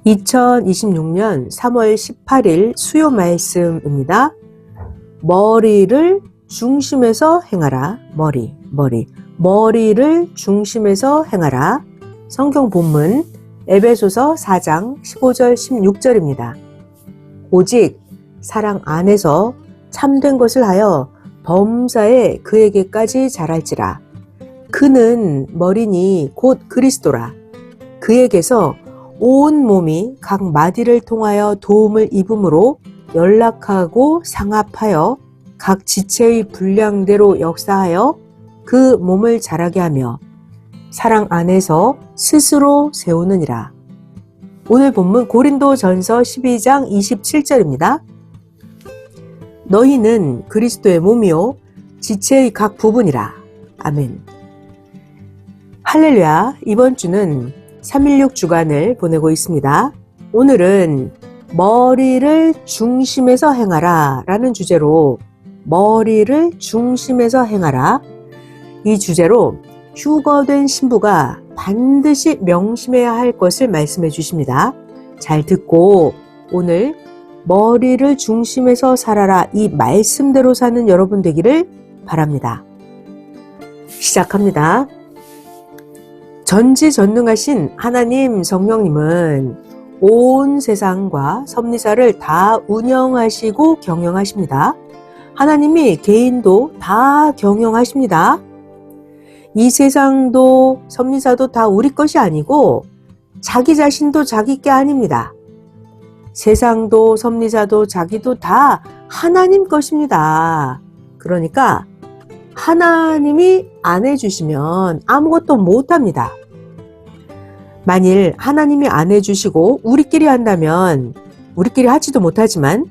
2026년 3월 18일 수요 말씀입니다. 머리를 중심에서 행하라. 머리를 중심에서 행하라. 성경 본문 에베소서 4장 15절 16절입니다. 오직 사랑 안에서 참된 것을 하여 범사에 그에게까지 자랄지라. 그는 머리니 곧 그리스도라. 그에게서 온 몸이 각 마디를 통하여 도움을 입음으로 연락하고 상합하여 각 지체의 분량대로 역사하여 그 몸을 자라게 하며 사랑 안에서 스스로 세우느니라. 오늘 본문 고린도전서 12장 27절입니다. 너희는 그리스도의 몸이요 지체의 각 부분이라. 아멘. 할렐루야. 이번 주는 316 주간을 보내고 있습니다. 오늘은 머리를 중심에서 행하라 라는 주제로 머리를 중심에서 행하라. 이 주제로 휴거된 신부가 반드시 명심해야 할 것을 말씀해 주십니다. 잘 듣고 오늘 머리를 중심에서 살아라 이 말씀대로 사는 여러분 되기를 바랍니다. 시작합니다. 전지전능하신 하나님 성령님은 온 세상과 섭리사를 다 운영하시고 경영하십니다. 하나님이 개인도 다 경영하십니다. 이 세상도 섭리사도 다 우리 것이 아니고 자기 자신도 자기 게 아닙니다. 세상도 섭리사도 자기도 다 하나님 것입니다. 그러니까 하나님이 안 해주시면 아무것도 못합니다. 만일 하나님이 안 해주시고 우리끼리 한다면 우리끼리 하지도 못하지만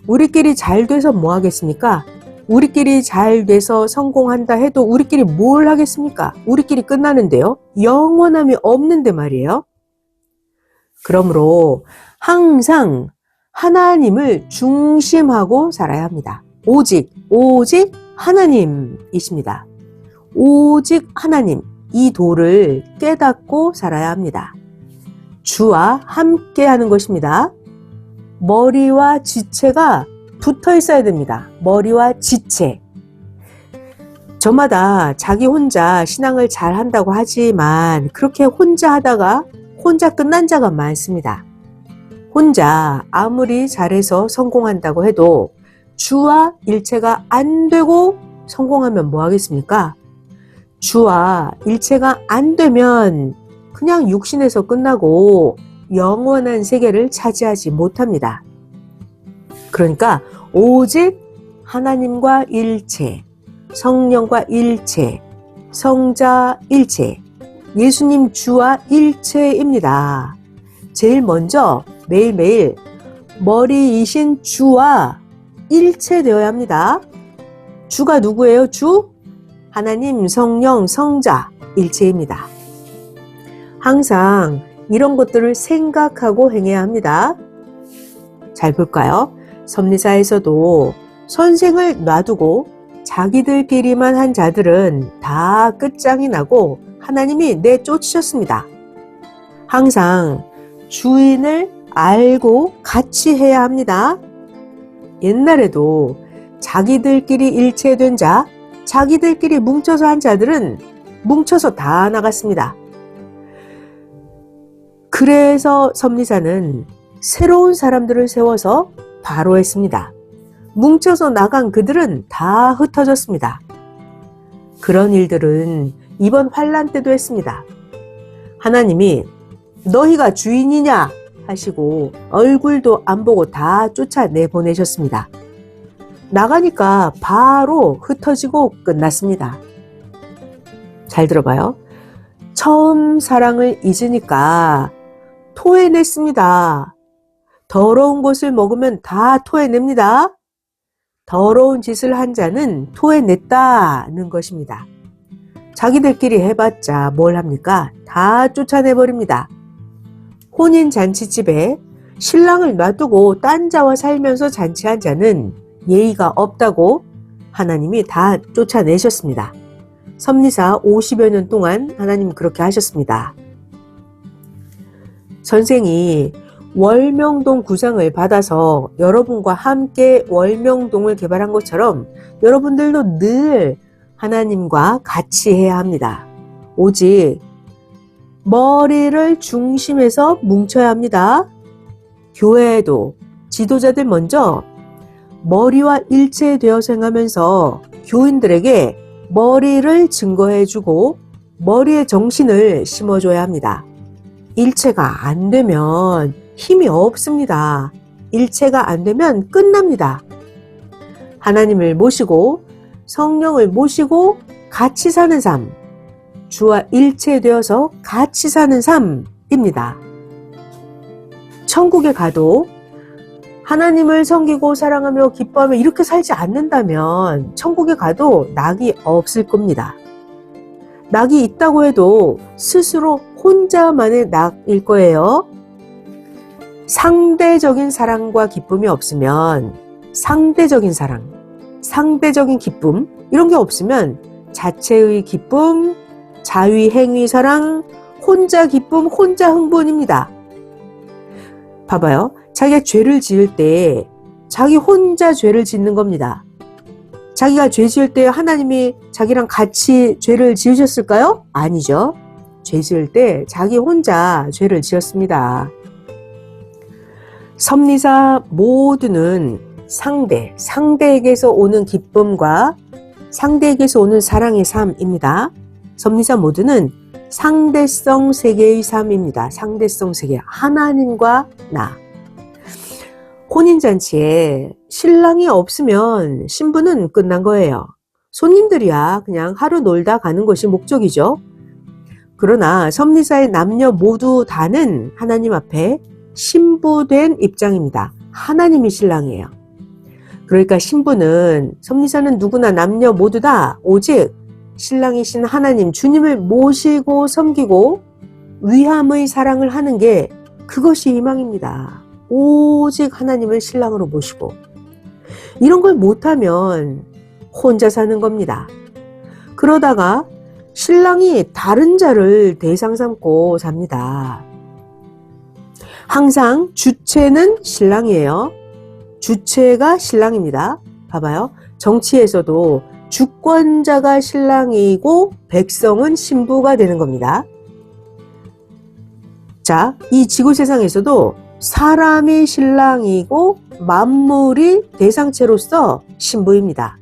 우리끼리 잘 돼서 뭐 하겠습니까? 우리끼리 잘 돼서 성공한다 해도 우리끼리 뭘 하겠습니까? 우리끼리 끝나는데요. 영원함이 없는데 말이에요. 그러므로 항상 하나님을 중심하고 살아야 합니다. 오직 하나님이십니다. 오직 하나님, 이 도를 깨닫고 살아야 합니다. 주와 함께 하는 것입니다. 머리와 지체가 붙어 있어야 됩니다. 머리와 지체. 저마다 자기 혼자 신앙을 잘 한다고 하지만 그렇게 혼자 하다가 혼자 끝난 자가 많습니다. 혼자 아무리 잘해서 성공한다고 해도 주와 일체가 안 되고 성공하면 뭐 하겠습니까? 주와 일체가 안 되면 그냥 육신에서 끝나고 영원한 세계를 차지하지 못합니다. 그러니까 오직 하나님과 일체, 성령과 일체, 성자 일체, 예수님 주와 일체입니다. 제일 먼저 매일매일 머리이신 주와 일체되어야 합니다. 주가 누구예요? 주? 하나님, 성령, 성자, 일체입니다. 항상 이런 것들을 생각하고 행해야 합니다. 잘 볼까요? 섭리사에서도 선생을 놔두고 자기들끼리만 한 자들은 다 끝장이 나고 하나님이 내쫓으셨습니다. 항상 주인을 알고 같이 해야 합니다. 옛날에도 자기들끼리 일체된 자, 자기들끼리 뭉쳐서 한 자들은 뭉쳐서 다 나갔습니다. 그래서 섭리사는 새로운 사람들을 세워서 바로 했습니다. 뭉쳐서 나간 그들은 다 흩어졌습니다. 그런 일들은 이번 환란 때도 했습니다. 하나님이 너희가 주인이냐 하시고 얼굴도 안 보고 다 쫓아내보내셨습니다. 나가니까 바로 흩어지고 끝났습니다. 잘 들어봐요. 처음 사랑을 잊으니까 토해냈습니다. 더러운 것을 먹으면 다 토해냅니다. 더러운 짓을 한 자는 토해냈다는 것입니다. 자기들끼리 해봤자 뭘 합니까? 다 쫓아내버립니다. 혼인 잔치집에 신랑을 놔두고 딴 자와 살면서 잔치한 자는 예의가 없다고 하나님이 다 쫓아내셨습니다. 섭리사 50여 년 동안 하나님 그렇게 하셨습니다. 선생이 월명동 구상을 받아서 여러분과 함께 월명동을 개발한 것처럼 여러분들도 늘 하나님과 같이 해야 합니다. 오직 머리를 중심에서 뭉쳐야 합니다. 교회에도 지도자들 먼저 머리와 일체되어서 행하면서 교인들에게 머리를 증거해주고 머리에 정신을 심어줘야 합니다. 일체가 안 되면 힘이 없습니다. 일체가 안 되면 끝납니다. 하나님을 모시고 성령을 모시고 같이 사는 삶, 주와 일체되어서 같이 사는 삶입니다. 천국에 가도 하나님을 섬기고 사랑하며 기뻐하며 이렇게 살지 않는다면 천국에 가도 낙이 없을 겁니다. 낙이 있다고 해도 스스로 혼자만의 낙일 거예요. 상대적인 사랑과 기쁨이 없으면 상대적인 사랑, 상대적인 기쁨 이런 게 없으면 자체의 기쁨, 자위 행위 사랑, 혼자 기쁨, 혼자 흥분입니다. 봐봐요. 자기가 죄를 지을 때 자기 혼자 죄를 짓는 겁니다. 자기가 죄 지을 때 하나님이 자기랑 같이 죄를 지으셨을까요? 아니죠. 죄 지을 때 자기 혼자 죄를 지었습니다. 섭리사 모두는 상대에게서 오는 기쁨과 상대에게서 오는 사랑의 삶입니다. 섭리사 모두는 상대성 세계의 삶입니다. 상대성 세계, 하나님과 나. 혼인잔치에 신랑이 없으면 신부는 끝난 거예요. 손님들이야 그냥 하루 놀다 가는 것이 목적이죠. 그러나 섭리사의 남녀 모두 다는 하나님 앞에 신부된 입장입니다. 하나님이 신랑이에요. 그러니까 신부는, 섭리사는 누구나 남녀 모두 다 오직 신랑이신 하나님 주님을 모시고 섬기고 위함의 사랑을 하는 게 그것이 희망입니다. 오직 하나님을 신랑으로 모시고 이런 걸 못하면 혼자 사는 겁니다. 그러다가 신랑이 다른 자를 대상 삼고 삽니다. 항상 주체는 신랑이에요. 주체가 신랑입니다. 봐봐요. 정치에서도 주권자가 신랑이고 백성은 신부가 되는 겁니다. 자, 이 지구 세상에서도 사람이 신랑이고 만물이 대상체로서 신부입니다.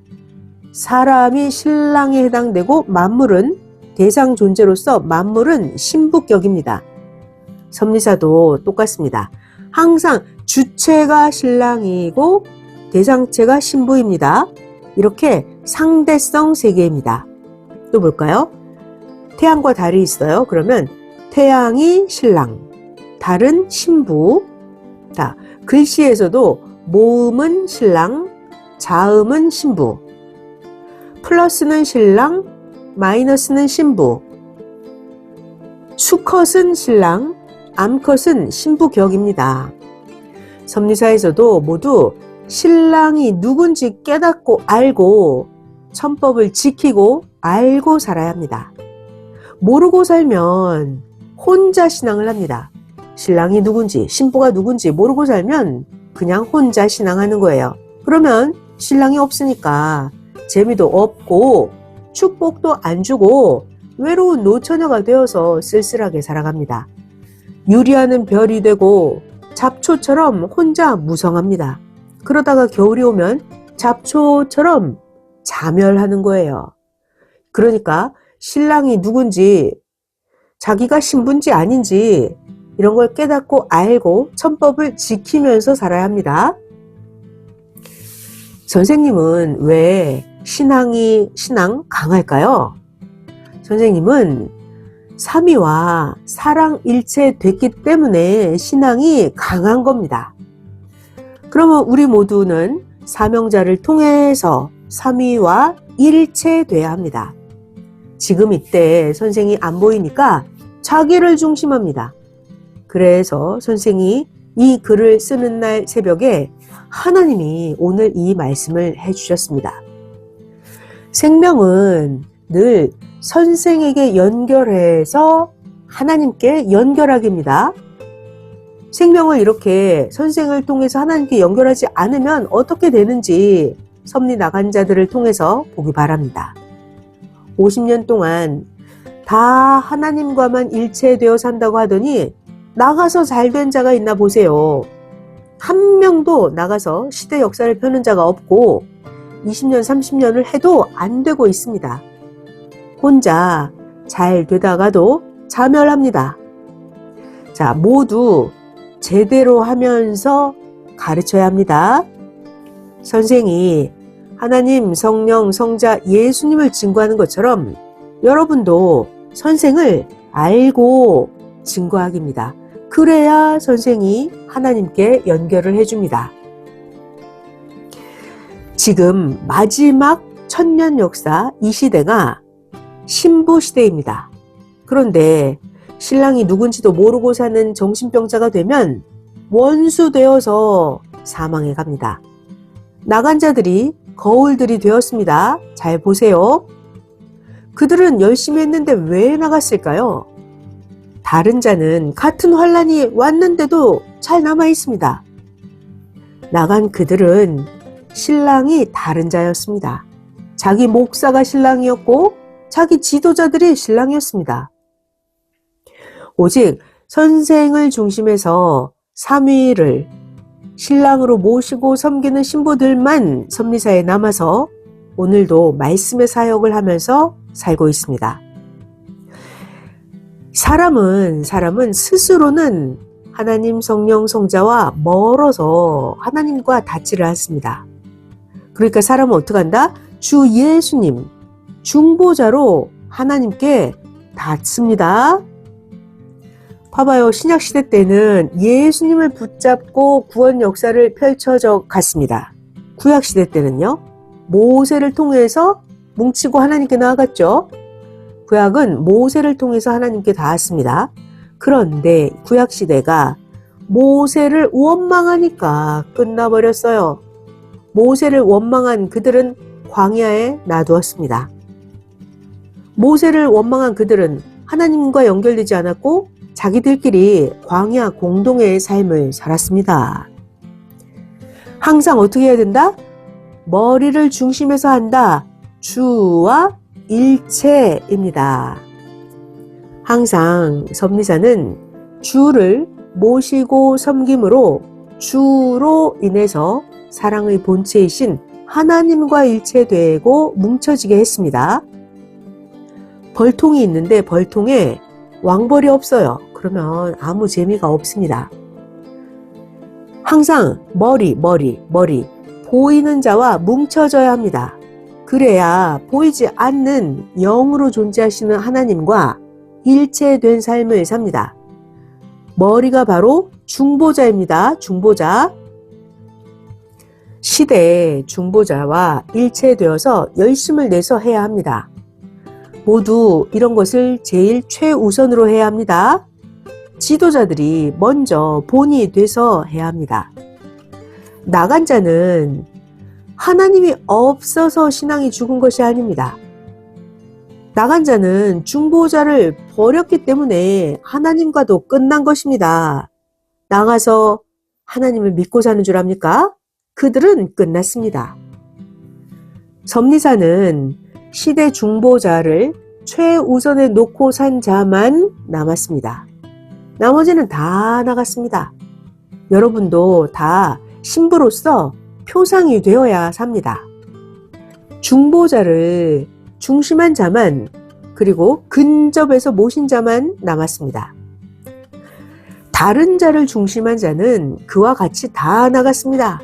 사람이 신랑에 해당되고 만물은 대상 존재로서 만물은 신부격입니다. 섭리사도 똑같습니다. 항상 주체가 신랑이고 대상체가 신부입니다. 이렇게 상대성 세계입니다. 또 볼까요? 태양과 달이 있어요. 그러면 태양이 신랑, 달은 신부. 자, 글씨에서도 모음은 신랑, 자음은 신부. 플러스는 신랑, 마이너스는 신부. 수컷은 신랑, 암컷은 신부격입니다. 섭리사에서도 모두 신랑이 누군지 깨닫고 알고 천법을 지키고 알고 살아야 합니다. 모르고 살면 혼자 신앙을 합니다. 신랑이 누군지 신부가 누군지 모르고 살면 그냥 혼자 신앙하는 거예요. 그러면 신랑이 없으니까 재미도 없고 축복도 안 주고 외로운 노처녀가 되어서 쓸쓸하게 살아갑니다. 유리하는 별이 되고 잡초처럼 혼자 무성합니다. 그러다가 겨울이 오면 잡초처럼 자멸하는 거예요. 그러니까 신랑이 누군지 자기가 신부인지 아닌지 이런 걸 깨닫고 알고 천법을 지키면서 살아야 합니다. 선생님은 왜 신앙 강할까요? 선생님은 삼위와 사랑 일체 됐기 때문에 신앙이 강한 겁니다. 그러면 우리 모두는 사명자를 통해서 삼위와 일체돼야 합니다. 지금 이때 선생이 안 보이니까 자기를 중심합니다. 그래서 선생이 이 글을 쓰는 날 새벽에 하나님이 오늘 이 말씀을 해주셨습니다. 생명은 늘 선생에게 연결해서 하나님께 연결하기입니다. 생명을 이렇게 선생을 통해서 하나님께 연결하지 않으면 어떻게 되는지 섭리 나간 자들을 통해서 보기 바랍니다. 50년 동안 다 하나님과만 일체되어 산다고 하더니 나가서 잘된 자가 있나 보세요. 한 명도 나가서 시대 역사를 펴는 자가 없고 20년, 30년을 해도 안 되고 있습니다. 혼자 잘 되다가도 자멸합니다. 자, 모두 제대로 하면서 가르쳐야 합니다. 선생이 하나님, 성령, 성자, 예수님을 증거하는 것처럼 여러분도 선생을 알고 증거하기입니다. 그래야 선생이 하나님께 연결을 해줍니다. 지금 마지막 천년 역사 이 시대가 신부 시대입니다. 그런데 신랑이 누군지도 모르고 사는 정신병자가 되면 원수 되어서 사망해 갑니다. 나간 자들이 거울들이 되었습니다. 잘 보세요. 그들은 열심히 했는데 왜 나갔을까요? 다른 자는 같은 환란이 왔는데도 잘 남아 있습니다. 나간 그들은 신랑이 다른 자였습니다. 자기 목사가 신랑이었고 자기 지도자들이 신랑이었습니다. 오직 선생을 중심해서 삼위를 신랑으로 모시고 섬기는 신부들만 섭리사에 남아서 오늘도 말씀의 사역을 하면서 살고 있습니다. 사람은 스스로는 하나님, 성령, 성자와 멀어서 하나님과 닿지를 않습니다. 그러니까 사람은 어떻게 한다? 주 예수님, 중보자로 하나님께 닿습니다. 봐봐요. 신약시대 때는 예수님을 붙잡고 구원 역사를 펼쳐져 갔습니다. 구약시대 때는요. 모세를 통해서 뭉치고 하나님께 나아갔죠. 구약은 모세를 통해서 하나님께 닿았습니다. 그런데 구약시대가 모세를 원망하니까 끝나버렸어요. 모세를 원망한 그들은 광야에 놔두었습니다. 모세를 원망한 그들은 하나님과 연결되지 않았고 자기들끼리 광야 공동의 삶을 살았습니다. 항상 어떻게 해야 된다? 머리를 중심에서 한다. 주와 일체입니다. 항상 섭리사는 주를 모시고 섬김으로 주로 인해서 사랑의 본체이신 하나님과 일체되고 뭉쳐지게 했습니다. 벌통이 있는데 벌통에 왕벌이 없어요. 그러면 아무 재미가 없습니다. 항상 머리 보이는 자와 뭉쳐져야 합니다. 그래야 보이지 않는 영으로 존재하시는 하나님과 일체된 삶을 삽니다. 머리가 바로 중보자입니다. 중보자. 시대의 중보자와 일체되어서 열심을 내서 해야 합니다. 모두 이런 것을 제일 최우선으로 해야 합니다. 지도자들이 먼저 본이 돼서 해야 합니다. 나간 자는 하나님이 없어서 신앙이 죽은 것이 아닙니다. 나간 자는 중보자를 버렸기 때문에 하나님과도 끝난 것입니다. 나가서 하나님을 믿고 사는 줄 압니까? 그들은 끝났습니다. 섭리사는 시대 중보자를 최우선에 놓고 산 자만 남았습니다. 나머지는 다 나갔습니다. 여러분도 다 신부로서 표상이 되어야 삽니다. 중보자를 중심한 자만, 그리고 근접해서 모신 자만 남았습니다. 다른 자를 중심한 자는 그와 같이 다 나갔습니다.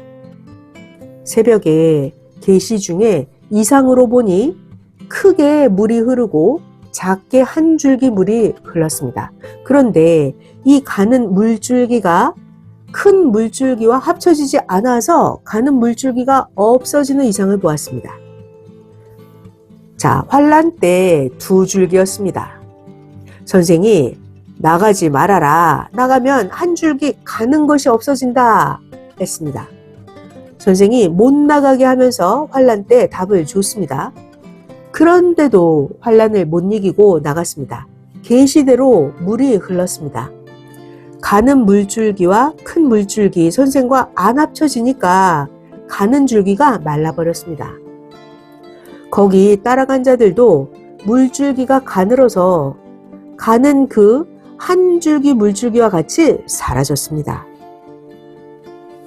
새벽에 계시 중에 이상으로 보니 크게 물이 흐르고 작게 한 줄기 물이 흘렀습니다. 그런데 이 가는 물줄기가 큰 물줄기와 합쳐지지 않아서 가는 물줄기가 없어지는 이상을 보았습니다. 자, 환란 때 두 줄기였습니다. 선생이 나가지 말아라. 나가면 한 줄기 가는 것이 없어진다 했습니다. 선생이 못 나가게 하면서 환란 때 답을 줬습니다. 그런데도 환란을 못 이기고 나갔습니다. 계시대로 물이 흘렀습니다. 가는 물줄기와 큰 물줄기 선생과 안 합쳐지니까 가는 줄기가 말라버렸습니다. 거기 따라간 자들도 물줄기가 가늘어서 가는 그 한 줄기 물줄기와 같이 사라졌습니다.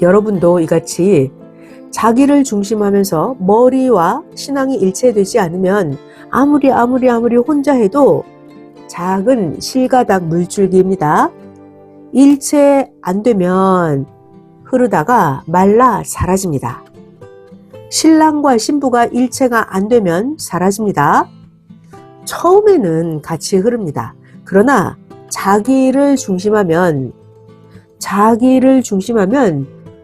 여러분도 이같이 자기를 중심하면서 머리와 신앙이 일체되지 않으면 아무리 혼자 해도 작은 실가닥 물줄기입니다. 일체 안 되면 흐르다가 말라 사라집니다. 신랑과 신부가 일체가 안 되면 사라집니다. 처음에는 같이 흐릅니다. 그러나 자기를 중심하면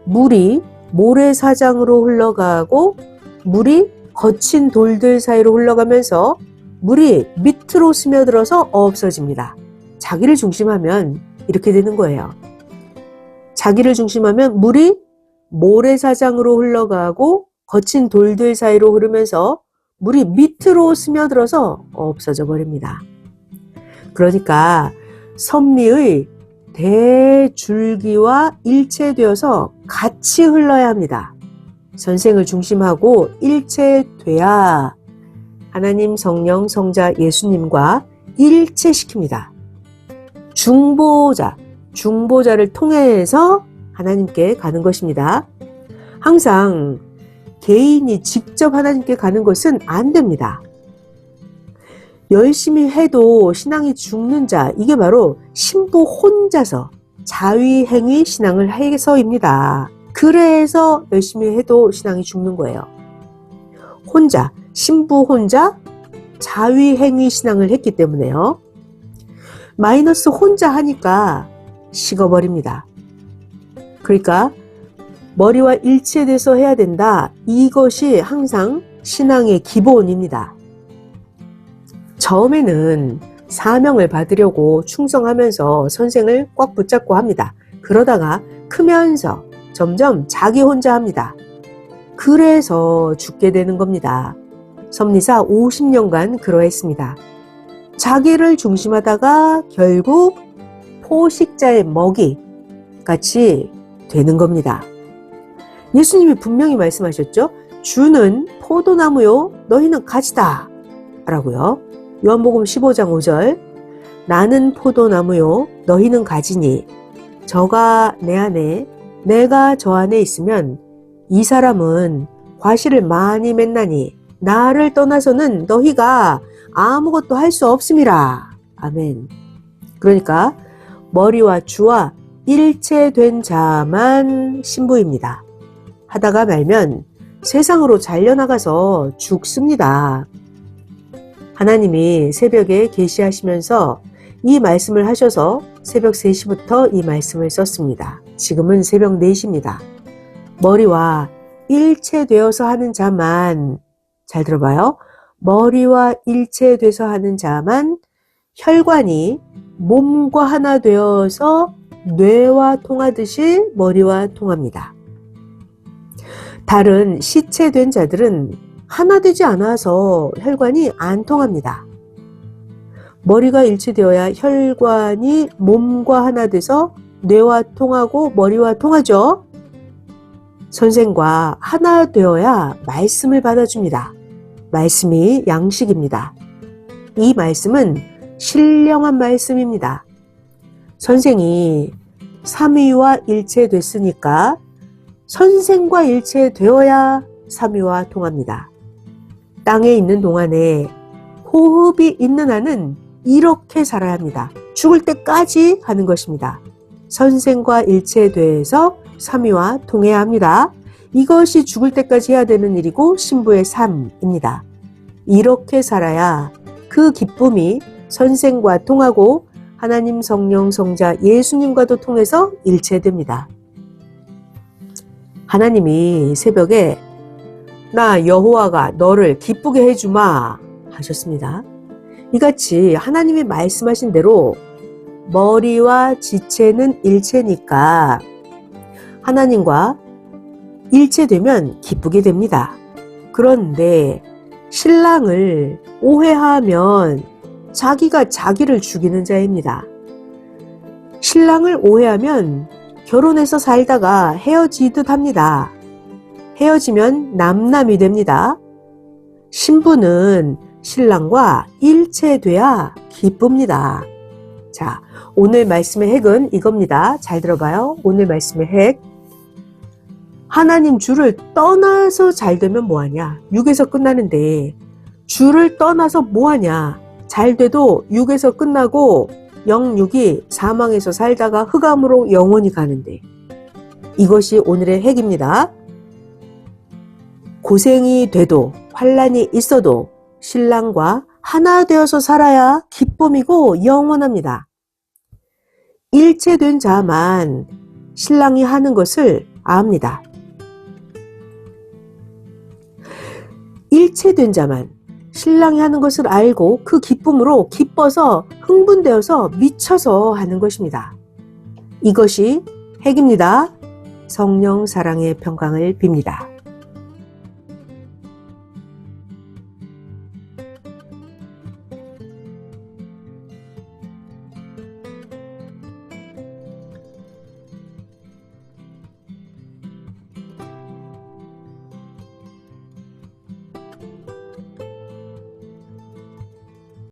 물이 모래사장으로 흘러가고 물이 거친 돌들 사이로 흘러가면서 물이 밑으로 스며들어서 없어집니다. 자기를 중심하면 이렇게 되는 거예요. 자기를 중심하면 물이 모래사장으로 흘러가고 거친 돌들 사이로 흐르면서 물이 밑으로 스며들어서 없어져 버립니다. 그러니까 섭리의 대줄기와 일체되어서 같이 흘러야 합니다. 선생을 중심하고 일체돼야 하나님, 성령, 성자, 예수님과 일체시킵니다. 중보자를 통해서 하나님께 가는 것입니다. 항상 개인이 직접 하나님께 가는 것은 안 됩니다. 열심히 해도 신앙이 죽는 자, 이게 바로 신부 혼자서 자위행위 신앙을 해서입니다. 그래서 열심히 해도 신앙이 죽는 거예요. 신부 혼자 자위행위 신앙을 했기 때문에요. 마이너스 혼자 하니까 식어버립니다. 그러니까 머리와 일체돼서 해야 된다. 이것이 항상 신앙의 기본입니다. 처음에는 사명을 받으려고 충성하면서 선생을 꽉 붙잡고 합니다. 그러다가 크면서 점점 자기 혼자 합니다. 그래서 죽게 되는 겁니다. 섭리사 50년간 그러했습니다. 자기를 중심하다가 결국 포식자의 먹이 같이 되는 겁니다. 예수님이 분명히 말씀하셨죠. 주는 포도나무요, 너희는 가지다 라고요. 요한복음 15장 5절. 나는 포도나무요, 너희는 가지니 저가 내 안에 내가 저 안에 있으면 이 사람은 과실을 많이 맺나니 나를 떠나서는 너희가 아무것도 할 수 없음이라. 아멘. 그러니까 머리와 주와 일체된 자만 신부입니다. 하다가 말면 세상으로 잘려나가서 죽습니다. 하나님이 새벽에 계시하시면서 이 말씀을 하셔서 새벽 3시부터 이 말씀을 썼습니다. 지금은 새벽 4시입니다. 머리와 일체되어서 하는 자만, 잘 들어봐요. 머리와 일체돼서 하는 자만 혈관이 몸과 하나 되어서 뇌와 통하듯이 머리와 통합니다. 다른 시체된 자들은 하나 되지 않아서 혈관이 안 통합니다. 머리가 일체되어야 혈관이 몸과 하나 돼서 뇌와 통하고 머리와 통하죠. 선생과 하나 되어야 말씀을 받아줍니다. 말씀이 양식입니다. 이 말씀은 신령한 말씀입니다. 선생이 삼위와 일체됐으니까 선생과 일체되어야 삼위와 통합니다. 땅에 있는 동안에 호흡이 있는 한은 이렇게 살아야 합니다. 죽을 때까지 하는 것입니다. 선생과 일체돼서 삼위와 통해야 합니다. 이것이 죽을 때까지 해야 되는 일이고 신부의 삶입니다. 이렇게 살아야 그 기쁨이 선생과 통하고 하나님, 성령, 성자, 예수님과도 통해서 일체됩니다. 하나님이 새벽에 나 여호와가 너를 기쁘게 해주마 하셨습니다. 이같이 하나님이 말씀하신 대로 머리와 지체는 일체니까 하나님과 일체되면 기쁘게 됩니다. 그런데 신랑을 오해하면 자기가 자기를 죽이는 자입니다. 신랑을 오해하면 결혼해서 살다가 헤어지듯 합니다. 헤어지면 남남이 됩니다. 신부는 신랑과 일체돼야 기쁩니다. 자, 오늘 말씀의 핵은 이겁니다. 잘 들어봐요. 오늘 말씀의 핵. 하나님 주를 떠나서 잘 되면 뭐하냐? 육에서 끝나는데 주를 떠나서 뭐하냐? 잘 돼도 육에서 끝나고 영육이 사망에서 살다가 흑암으로 영원히 가는데, 이것이 오늘의 핵입니다. 고생이 돼도 환난이 있어도 신랑과 하나 되어서 살아야 기쁨이고 영원합니다. 일체된 자만 신랑이 하는 것을 압니다. 일체된 자만 신랑이 하는 것을 알고 그 기쁨으로 기뻐서 흥분되어서 미쳐서 하는 것입니다. 이것이 핵입니다. 성령 사랑의 평강을 빕니다.